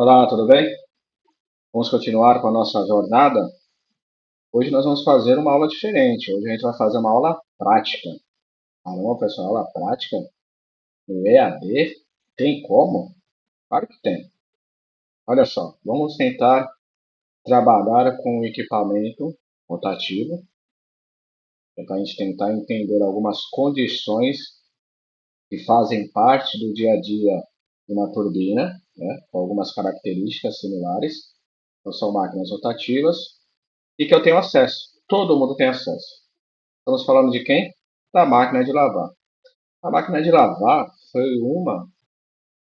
Olá, tudo bem? Vamos continuar com a nossa jornada? Hoje nós vamos fazer uma aula diferente. Hoje a gente vai fazer uma aula prática. Caramba, pessoal, aula prática no EAD? Tem como? Claro que tem. Olha só, vamos tentar trabalhar com o equipamento rotativo, para a gente tentar entender algumas condições que fazem parte do dia a dia de uma turbina, né, com algumas características similares. Então, são máquinas rotativas e que eu tenho acesso. Todo mundo tem acesso. Estamos falando de quem? Da máquina de lavar. A máquina de lavar foi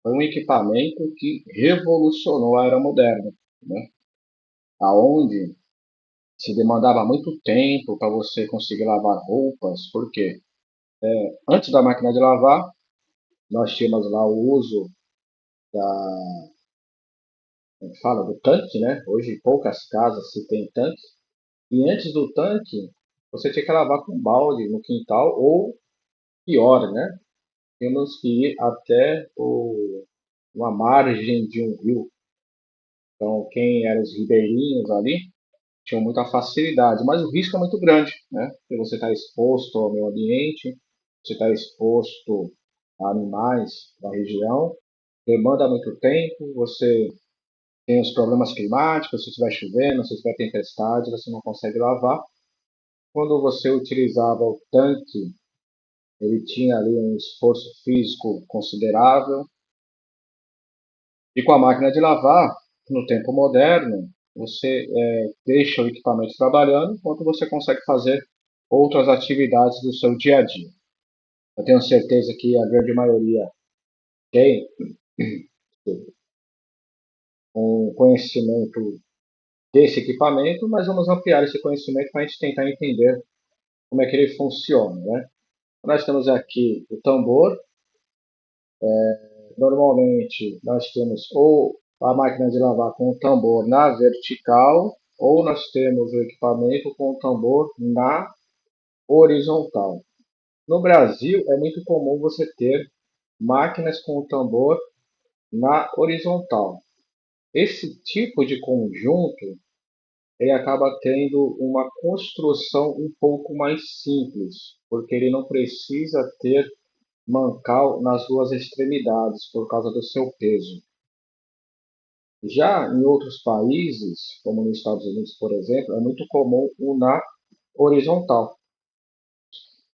um equipamento que revolucionou a era moderna, né? Aonde se demandava muito tempo para você conseguir lavar roupas, porque antes da máquina de lavar, nós tínhamos lá o uso da, como que fala, do tanque, né? Hoje em poucas casas se tem tanque. E antes do tanque, você tinha que lavar com balde no quintal ou pior, né? Temos que ir até uma margem de um rio. Então, quem eram os ribeirinhos ali tinham muita facilidade, mas o risco é muito grande, né? Porque você está exposto ao meio ambiente, você está exposto a animais da região, demanda muito tempo, você tem os problemas climáticos, se estiver chovendo, se estiver tempestade, você não consegue lavar. Quando você utilizava o tanque, ele tinha ali um esforço físico considerável, e com a máquina de lavar, no tempo moderno, você deixa o equipamento trabalhando enquanto você consegue fazer outras atividades do seu dia a dia. Eu tenho certeza que a grande maioria tem um conhecimento desse equipamento, mas vamos ampliar esse conhecimento para a gente tentar entender como é que ele funciona, né? Nós temos aqui o tambor. Normalmente nós temos ou a máquina de lavar com o tambor na vertical, ou nós temos o equipamento com o tambor na horizontal. No Brasil é muito comum você ter máquinas com o tambor na horizontal. Esse tipo de conjunto ele acaba tendo uma construção um pouco mais simples, porque ele não precisa ter mancal nas duas extremidades por causa do seu peso. Já em outros países, como nos Estados Unidos, por exemplo, é muito comum o na horizontal.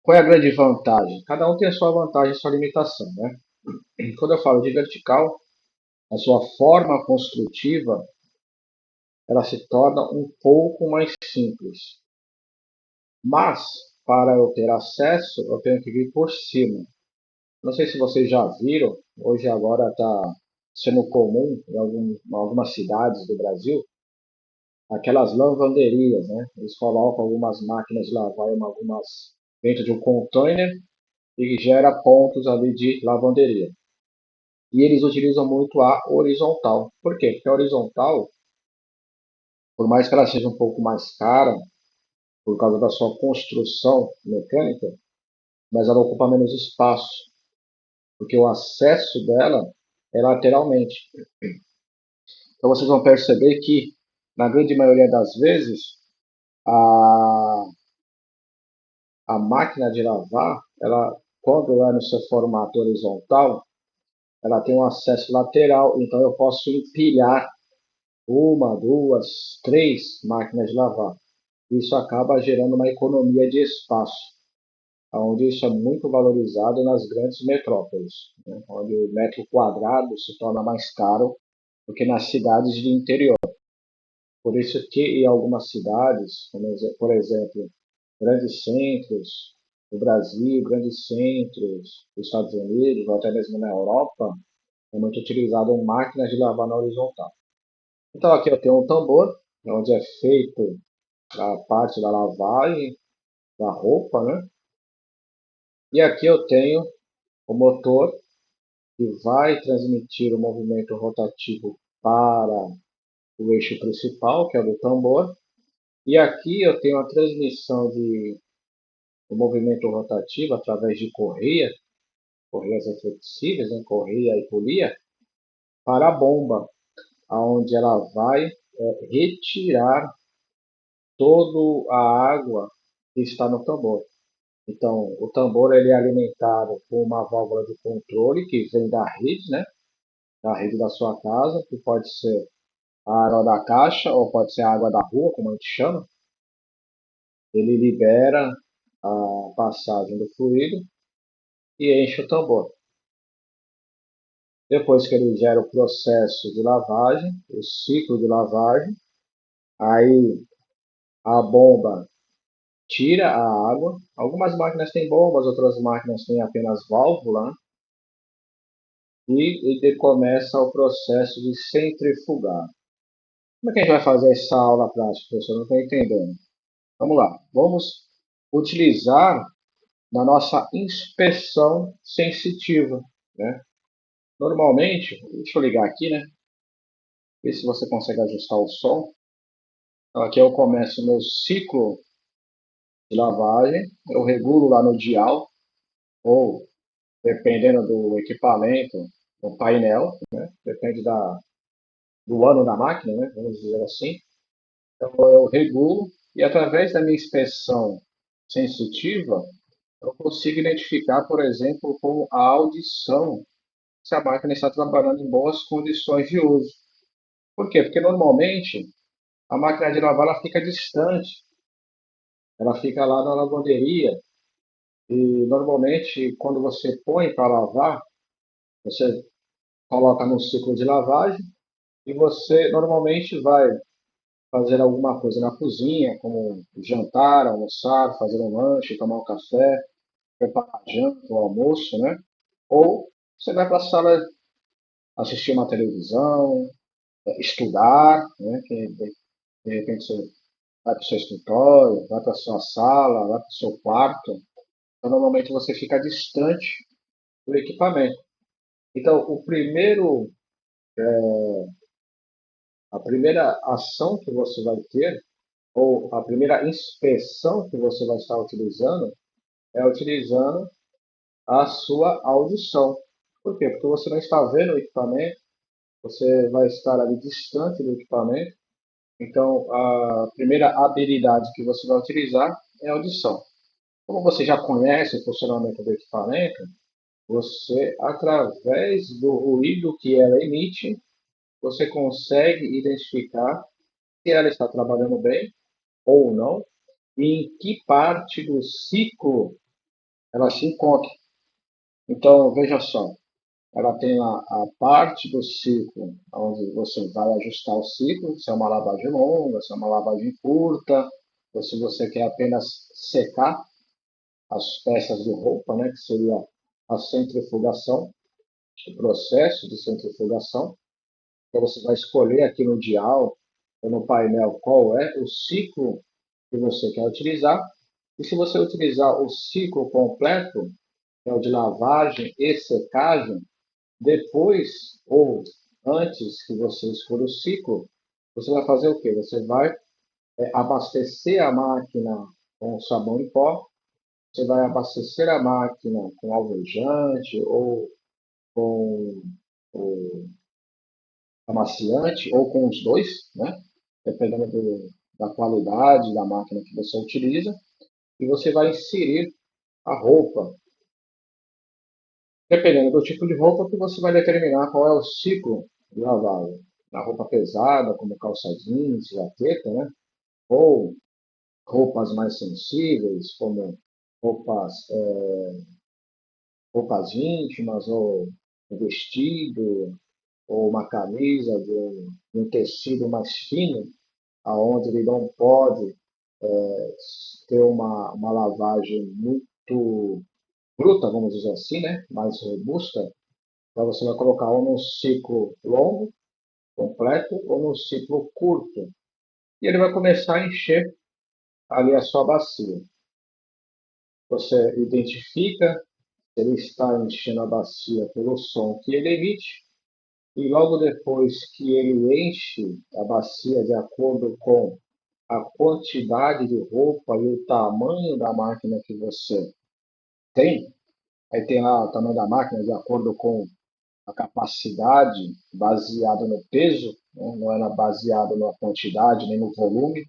Qual é a grande vantagem? Cada um tem a sua vantagem e sua limitação, né? Quando eu falo de vertical, a sua forma construtiva ela se torna um pouco mais simples. Mas, para eu ter acesso, eu tenho que vir por cima. Não sei se vocês já viram, hoje agora está sendo comum em algumas cidades do Brasil, aquelas lavanderias, né? Eles colocam algumas máquinas de lavar algumas dentro de um container e gera pontos ali de lavanderia. E eles utilizam muito a horizontal. Por quê? Porque a horizontal, por mais que ela seja um pouco mais cara, por causa da sua construção mecânica, mas ela ocupa menos espaço, porque o acesso dela é lateralmente. Então vocês vão perceber que, na grande maioria das vezes, a, a máquina de lavar, ela, quando é no seu formato horizontal, ela tem um acesso lateral, então eu posso empilhar uma, duas, três máquinas de lavar. Isso acaba gerando uma economia de espaço, onde isso é muito valorizado nas grandes metrópoles, né? Onde o metro quadrado se torna mais caro do que nas cidades de interior. Por isso que em algumas cidades, como, por exemplo, grandes centros do Brasil, grandes centros dos Estados Unidos, ou até mesmo na Europa, é muito utilizado máquinas de lavar na horizontal. Então aqui eu tenho um tambor, onde é feito a parte da lavagem da roupa, né? E aqui eu tenho o motor que vai transmitir o movimento rotativo para o eixo principal, que é o do tambor. E aqui eu tenho a transmissão do movimento rotativo através de correia, correias flexíveis, né? Correia e polia, para a bomba. onde ela vai retirar toda a água que está no tambor. Então, o tambor ele é alimentado por uma válvula de controle que vem da rede, né? Da rede da sua casa, que pode ser a água da caixa ou pode ser a água da rua, como a gente chama. Ele libera a passagem do fluido e enche o tambor. Depois que ele gera o processo de lavagem, o ciclo de lavagem, aí a bomba tira a água. Algumas máquinas têm bombas, outras máquinas têm apenas válvula, né? E ele começa o processo de centrifugar. Como é que a gente vai fazer essa aula prática, professor? Não estou entendendo. Vamos lá. Vamos utilizar na nossa inspeção sensitiva, né? Normalmente, deixa eu ligar aqui, né? Ver se você consegue ajustar o som. Então, aqui eu começo o meu ciclo de lavagem, eu regulo lá no dial, ou dependendo do equipamento, no painel, né? Depende do ano da máquina, né? Vamos dizer assim. Então eu regulo e através da minha inspeção sensitiva, eu consigo identificar, por exemplo, com a audição, se a máquina está trabalhando em boas condições de uso. Por quê? Porque normalmente a máquina de lavar ela fica distante, ela fica lá na lavanderia e normalmente quando você põe para lavar, você coloca no ciclo de lavagem e você normalmente vai fazer alguma coisa na cozinha, como jantar, almoçar, fazer um lanche, tomar um café, preparar a janta, o almoço, né? Ou você vai para a sala assistir uma televisão, estudar, né? Que de repente você vai para o seu escritório, vai para a sua sala, vai para o seu quarto. Então, normalmente você fica distante do equipamento. Então, a primeira ação que você vai ter, ou a primeira inspeção que você vai estar utilizando, é utilizando a sua audição. Por quê? Porque você não está vendo o equipamento, você vai estar ali distante do equipamento. Então, a primeira habilidade que você vai utilizar é a audição. Como você já conhece o funcionamento do equipamento, você, através do ruído que ela emite, você consegue identificar se ela está trabalhando bem ou não e em que parte do ciclo ela se encontra. Então, veja só, ela tem a parte do ciclo onde você vai ajustar o ciclo, se é uma lavagem longa, se é uma lavagem curta, ou se você quer apenas secar as peças de roupa, né, que seria a centrifugação, o processo de centrifugação. Então você vai escolher aqui no dial ou no painel qual é o ciclo que você quer utilizar. E se você utilizar o ciclo completo, que é o de lavagem e secagem, depois ou antes que você escolha o ciclo, você vai fazer o quê? Você vai abastecer a máquina com sabão em pó, você vai abastecer a máquina com alvejante ou com o amaciante ou com os dois, né? Dependendo da qualidade da máquina que você utiliza, e você vai inserir a roupa. Dependendo do tipo de roupa que você vai determinar qual é o ciclo de lavagem. Na roupa pesada, como calça jeans, jaqueta, né? Ou roupas mais sensíveis, como roupas, roupas íntimas, ou um vestido, ou uma camisa de um tecido mais fino, aonde ele não pode ter uma lavagem muito bruta, vamos dizer assim, né? Mais robusta, então você vai colocar ou num ciclo longo, completo, ou num ciclo curto. E ele vai começar a encher ali a sua bacia. Você identifica se ele está enchendo a bacia pelo som que ele emite, e logo depois que ele enche a bacia de acordo com a quantidade de roupa e o tamanho da máquina que você tem, aí tem lá o tamanho da máquina de acordo com a capacidade baseada no peso, né? Não é baseada na quantidade nem no volume.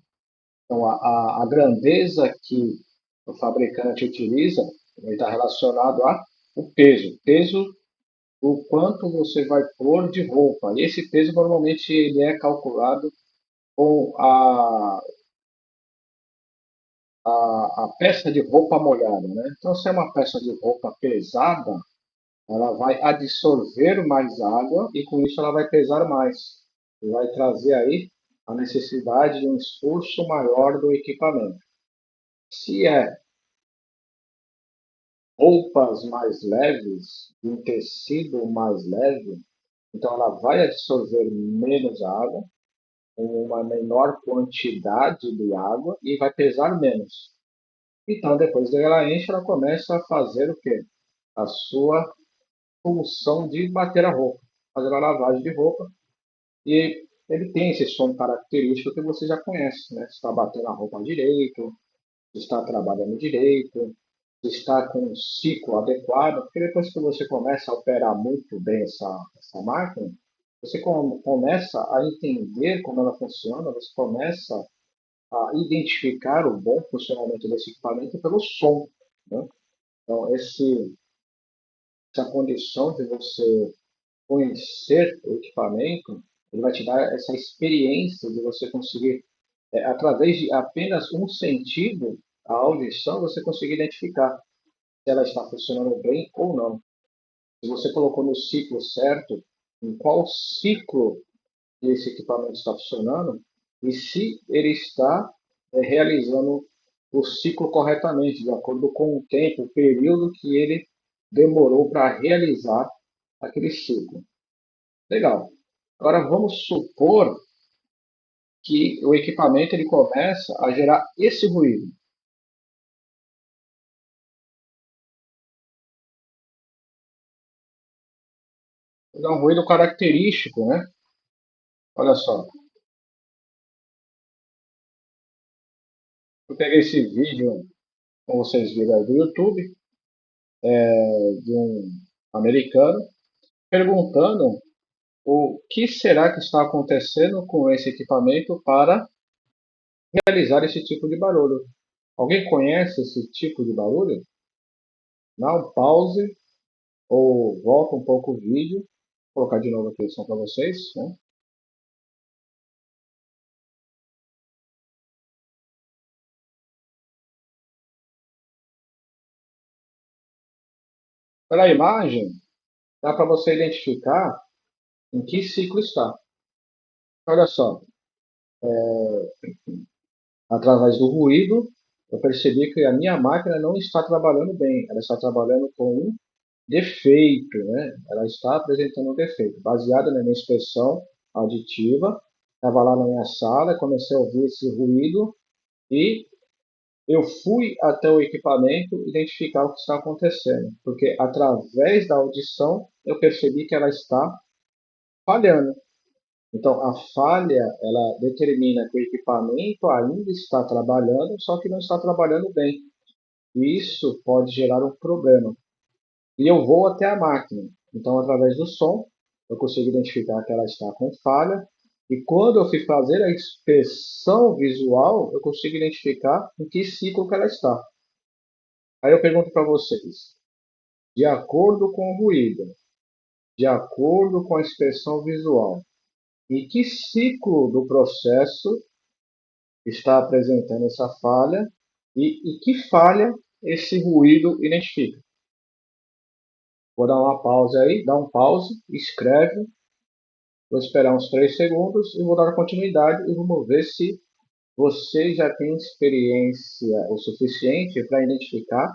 Então, a grandeza que o fabricante utiliza está relacionado ao peso. Peso, o quanto você vai pôr de roupa. E esse peso normalmente ele é calculado com a peça de roupa molhada, né? Então, se é uma peça de roupa pesada, ela vai absorver mais água e com isso ela vai pesar mais. E vai trazer aí a necessidade de um esforço maior do equipamento. Se é roupas mais leves, um tecido mais leve, então ela vai absorver menos água, com uma menor quantidade de água e vai pesar menos. Então, depois que ela enche, ela começa a fazer o quê? A sua função de bater a roupa, fazer a lavagem de roupa. E ele tem esse som característico que você já conhece, né? Está batendo a roupa direito, está trabalhando direito, está com um ciclo adequado, porque depois que você começa a operar muito bem essa máquina, você começa a entender como ela funciona, você começa a identificar o bom funcionamento desse equipamento pelo som, né? Então, essa condição de você conhecer o equipamento, ele vai te dar essa experiência de você conseguir, através de apenas um sentido, a audição, você conseguir identificar se ela está funcionando bem ou não. Se você colocou no ciclo certo, em qual ciclo esse equipamento está funcionando e se ele está realizando o ciclo corretamente, de acordo com o tempo, o período que ele demorou para realizar aquele ciclo. Legal. Agora vamos supor que o equipamento ele começa a gerar esse ruído. É um ruído característico, né? Olha só, eu peguei esse vídeo, como vocês viram aí do YouTube, de um americano, perguntando o que será que está acontecendo com esse equipamento para realizar esse tipo de barulho. Alguém conhece esse tipo de barulho? Não? Pause ou volta um pouco o vídeo. Vou colocar de novo aqui o som para vocês, né? Pela imagem, dá para você identificar em que ciclo está. Olha só, através do ruído, eu percebi que a minha máquina não está trabalhando bem, ela está trabalhando com um defeito, né? Ela está apresentando um defeito. Baseado na minha inspeção auditiva, estava lá na minha sala, comecei a ouvir esse ruído e eu fui até o equipamento identificar o que está acontecendo, porque através da audição eu percebi que ela está falhando. Então, a falha, ela determina que o equipamento ainda está trabalhando, só que não está trabalhando bem. E isso pode gerar um problema. E eu vou até a máquina. Então, através do som, eu consigo identificar que ela está com falha. E quando eu fui fazer a inspeção visual, eu consigo identificar em que ciclo que ela está. Aí eu pergunto para vocês, de acordo com o ruído, de acordo com a inspeção visual, em que ciclo do processo está apresentando essa falha e que falha esse ruído identifica? Vou dar uma pausa aí, dá um pause, escreve, vou esperar uns 3 segundos e vou dar continuidade e vamos ver se você já tem experiência o suficiente para identificar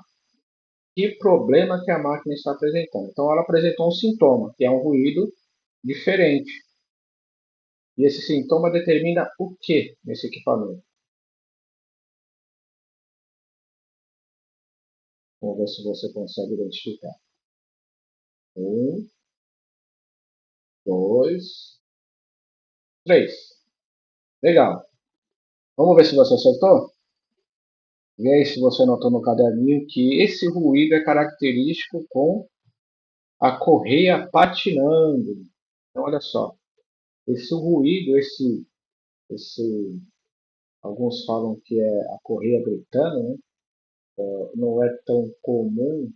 que problema que a máquina está apresentando. Então ela apresentou um sintoma, que é um ruído diferente. E esse sintoma determina o que nesse equipamento? Vamos ver se você consegue identificar. Um, dois, três. Legal. Vamos ver se você acertou? E aí, se você notou no caderninho que esse ruído é característico com a correia patinando. Então, olha só, esse ruído, esse, alguns falam que é a correia gritando, né? Não é tão comum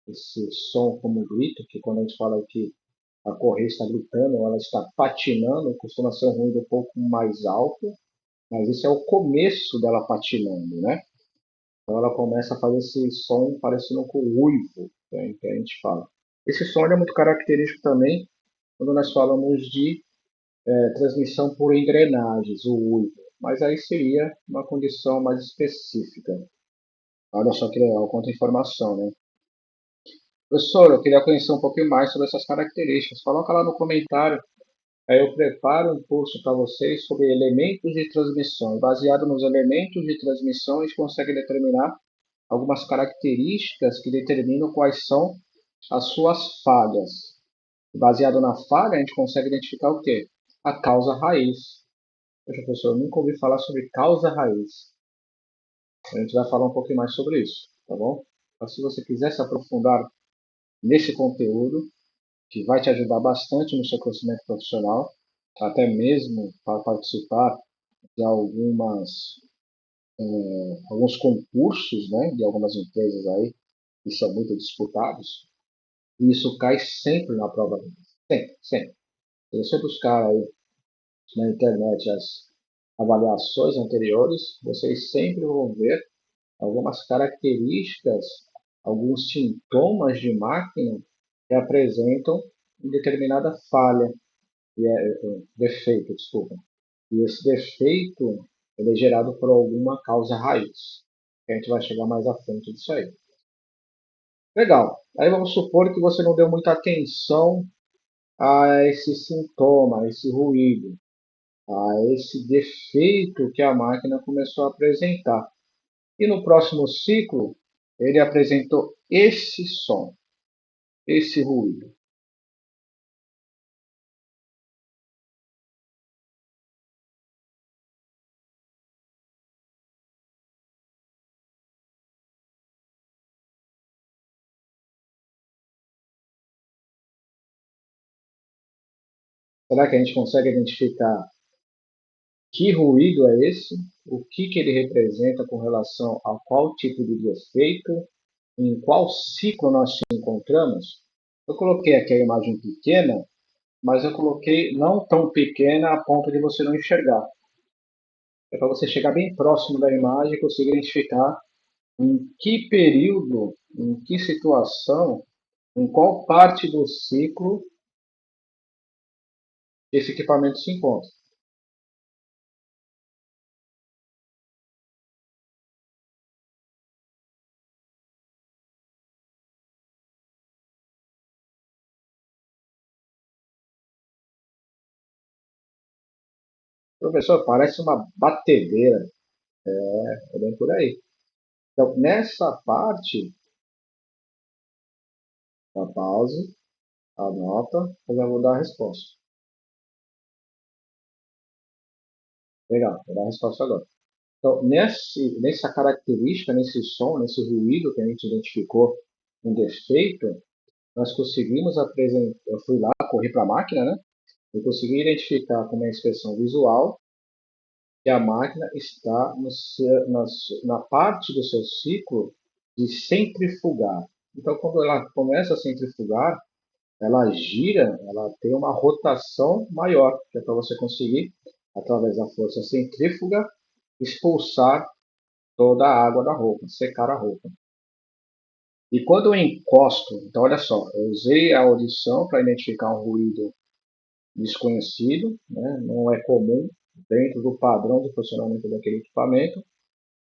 esse som como grito, que quando a gente fala que a correia está gritando, ela está patinando, costuma ser um ruído um pouco mais alto, mas isso é o começo dela patinando, né? Então ela começa a fazer esse som parecendo com o uivo, né, que a gente fala. Esse som é muito característico também quando nós falamos de transmissão por engrenagens, o uivo. Mas aí seria uma condição mais específica. Olha só que legal, quanta informação, né? Professor, eu queria conhecer um pouquinho mais sobre essas características. Coloca lá no comentário. Aí eu preparo um curso para vocês sobre elementos de transmissão. Baseado nos elementos de transmissão, a gente consegue determinar algumas características que determinam quais são as suas falhas. Baseado na falha, a gente consegue identificar o quê? A causa raiz. Poxa, professor, eu nunca ouvi falar sobre causa raiz. A gente vai falar um pouquinho mais sobre isso, tá bom? Então, se você quiser se aprofundar nesse conteúdo, que vai te ajudar bastante no seu crescimento profissional, até mesmo para participar de alguns concursos, né, de algumas empresas aí, que são muito disputados, e isso cai sempre na prova deles. Sempre, sempre. Se você buscar aí na internet as avaliações anteriores, vocês sempre vão ver algumas características, alguns sintomas de máquina que apresentam determinada falha, defeito, desculpa. E esse defeito ele é gerado por alguma causa raiz. A gente vai chegar mais à frente disso aí. Legal. Aí vamos supor que você não deu muita atenção a esse sintoma, a esse ruído, a esse defeito que a máquina começou a apresentar. E no próximo ciclo, ele apresentou esse som, esse ruído. Será que a gente consegue identificar que ruído é esse? O que ele representa com relação a qual tipo de defeito? Em qual ciclo nós nos encontramos? Eu coloquei aqui a imagem pequena, mas eu coloquei não tão pequena a ponto de você não enxergar. É para você chegar bem próximo da imagem e conseguir identificar em que período, em que situação, em qual parte do ciclo esse equipamento se encontra. Professor, parece uma batedeira. É bem por aí. Então, nessa parte, da pause, anota, eu já vou dar a resposta. Legal, vou dar a resposta agora. Então, nessa característica, nesse som, nesse ruído que a gente identificou um defeito, nós conseguimos apresentar. Eu fui lá, corri para a máquina, né? Eu consegui identificar com uma inspeção visual que a máquina está na parte do seu ciclo de centrifugar. Então, quando ela começa a centrifugar, ela gira, ela tem uma rotação maior, que é para você conseguir, através da força centrífuga, expulsar toda a água da roupa, secar a roupa. E quando eu encosto, então olha só, eu usei a audição para identificar um ruído desconhecido, né? Não é comum dentro do padrão de funcionamento daquele equipamento.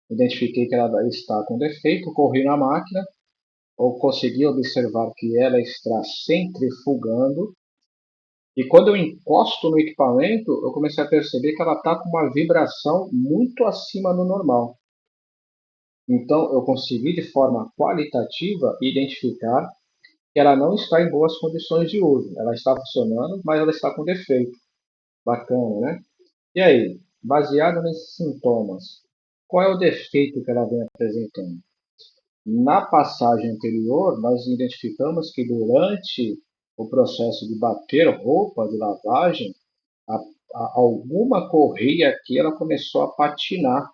Identifiquei que ela está com defeito, corri na máquina, ou consegui observar que ela está centrifugando. E quando eu encosto no equipamento, eu comecei a perceber que ela está com uma vibração muito acima do normal. Então, eu consegui, de forma qualitativa, identificar que ela não está em boas condições de uso. Ela está funcionando, mas ela está com defeito. Bacana, né? E aí, baseado nesses sintomas, qual é o defeito que ela vem apresentando? Na passagem anterior, nós identificamos que durante o processo de bater roupa de lavagem, a, alguma correia aqui ela começou a patinar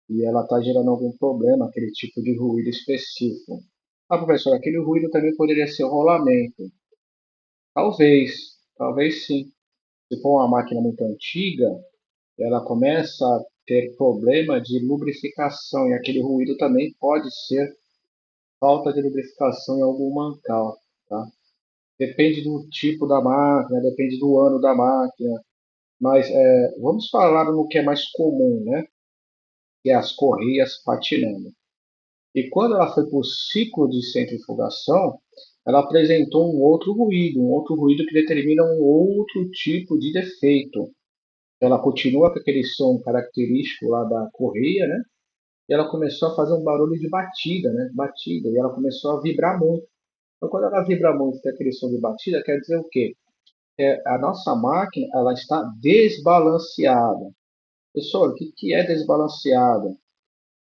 e ela está gerando algum problema, aquele tipo de ruído específico. Ah, professor, aquele ruído também poderia ser o rolamento. Talvez sim. Se for uma máquina muito antiga, ela começa a ter problema de lubrificação e aquele ruído também pode ser falta de lubrificação em algum mancal, tá? Depende do tipo da máquina, depende do ano da máquina, mas vamos falar no que é mais comum, né? Que é as correias patinando. E quando ela foi para o ciclo de centrifugação, ela apresentou um outro ruído que determina um outro tipo de defeito. Ela continua com aquele som característico lá da correia, né? E ela começou a fazer um barulho de batida, né? Batida, e ela começou a vibrar muito. Então, quando ela vibra muito, tem aquele som de batida, quer dizer o quê? A nossa máquina ela está desbalanceada. Professor, o que é desbalanceada?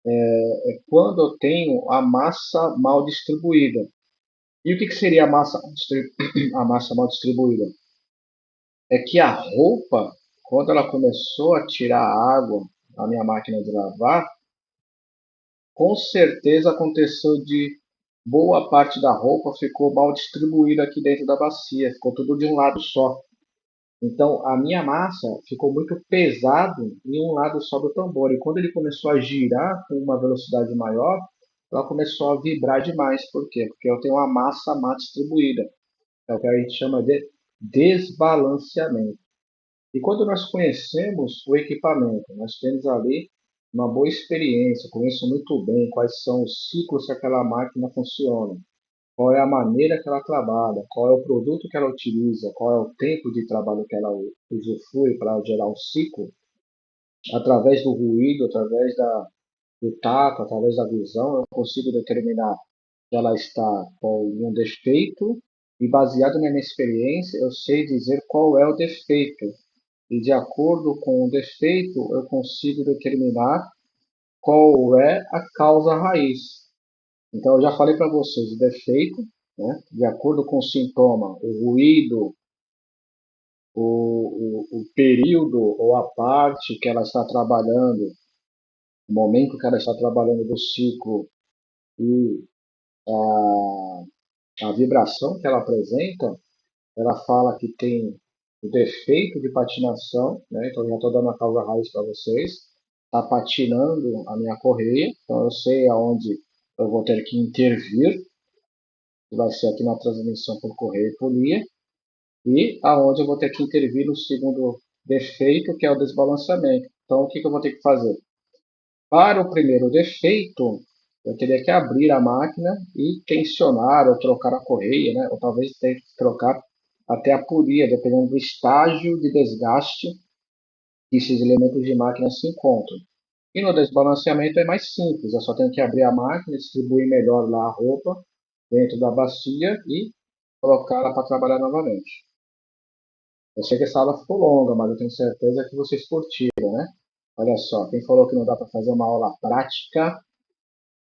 É quando eu tenho a massa mal distribuída. E o que seria a massa, a massa mal distribuída? É que a roupa, quando ela começou a tirar a água da minha máquina de lavar, com certeza aconteceu de boa parte da roupa ficou mal distribuída aqui dentro da bacia, ficou tudo de um lado só. Então a minha massa ficou muito pesado em um lado só do tambor. E quando ele começou a girar com uma velocidade maior, ela começou a vibrar demais. Por quê? Porque eu tenho uma massa má distribuída. É o que a gente chama de desbalanceamento. E quando nós conhecemos o equipamento, nós temos ali uma boa experiência, conheço muito bem quais são os ciclos que aquela máquina funciona, qual é a maneira que ela trabalha, qual é o produto que ela utiliza, qual é o tempo de trabalho que ela usufrui para gerar o ciclo, através do ruído, através do tato, através da visão, eu consigo determinar que ela está com um defeito e baseado na minha experiência, eu sei dizer qual é o defeito. E de acordo com o defeito, eu consigo determinar qual é a causa raiz. Então, eu já falei para vocês o defeito, né? De acordo com o sintoma, o ruído, o período ou a parte que ela está trabalhando, o momento que ela está trabalhando do ciclo e a vibração que ela apresenta, ela fala que tem o defeito de patinação, né? Então, eu já estou dando a causa raiz para vocês. Está patinando a minha correia, então eu sei aonde eu vou ter que intervir, que vai ser aqui na transmissão por correio e por linha, e aonde eu vou ter que intervir no segundo defeito, que é o desbalanceamento. Então, o que eu vou ter que fazer? Para o primeiro defeito, eu teria que abrir a máquina e tensionar ou trocar a correia, né? Ou talvez ter que trocar até a polia, dependendo do estágio de desgaste que esses elementos de máquina se encontram. E no desbalanceamento é mais simples, eu só tenho que abrir a máquina, distribuir melhor lá a roupa dentro da bacia e colocá-la para trabalhar novamente. Eu sei que essa aula ficou longa, mas eu tenho certeza que vocês curtiram, né? Olha só, quem falou que não dá para fazer uma aula prática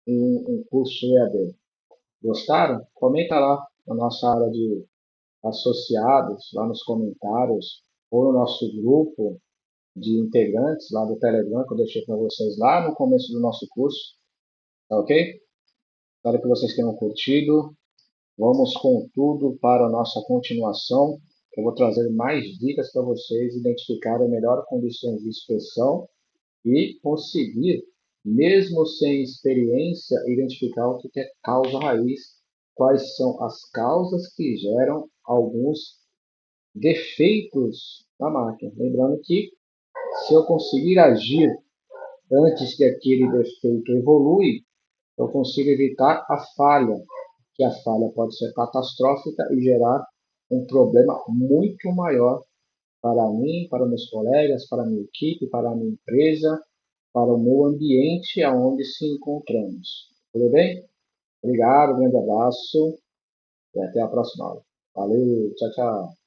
em um curso EAD? Gostaram? Comenta lá na nossa área de associados, lá nos comentários, ou no nosso grupo de integrantes lá do Telegram, que eu deixei para vocês lá no começo do nosso curso, tá ok? Espero que vocês tenham curtido. Vamos com tudo para a nossa continuação. Eu vou trazer mais dicas para vocês identificarem melhor condições de inspeção e conseguir, mesmo sem experiência, identificar o que é causa raiz, quais são as causas que geram alguns defeitos na máquina. Lembrando que se eu conseguir agir antes que aquele defeito evolui, eu consigo evitar a falha, que a falha pode ser catastrófica e gerar um problema muito maior para mim, para meus colegas, para a minha equipe, para a minha empresa, para o meu ambiente aonde se encontramos. Tudo bem? Obrigado, um grande abraço e até a próxima aula. Valeu, tchau, tchau.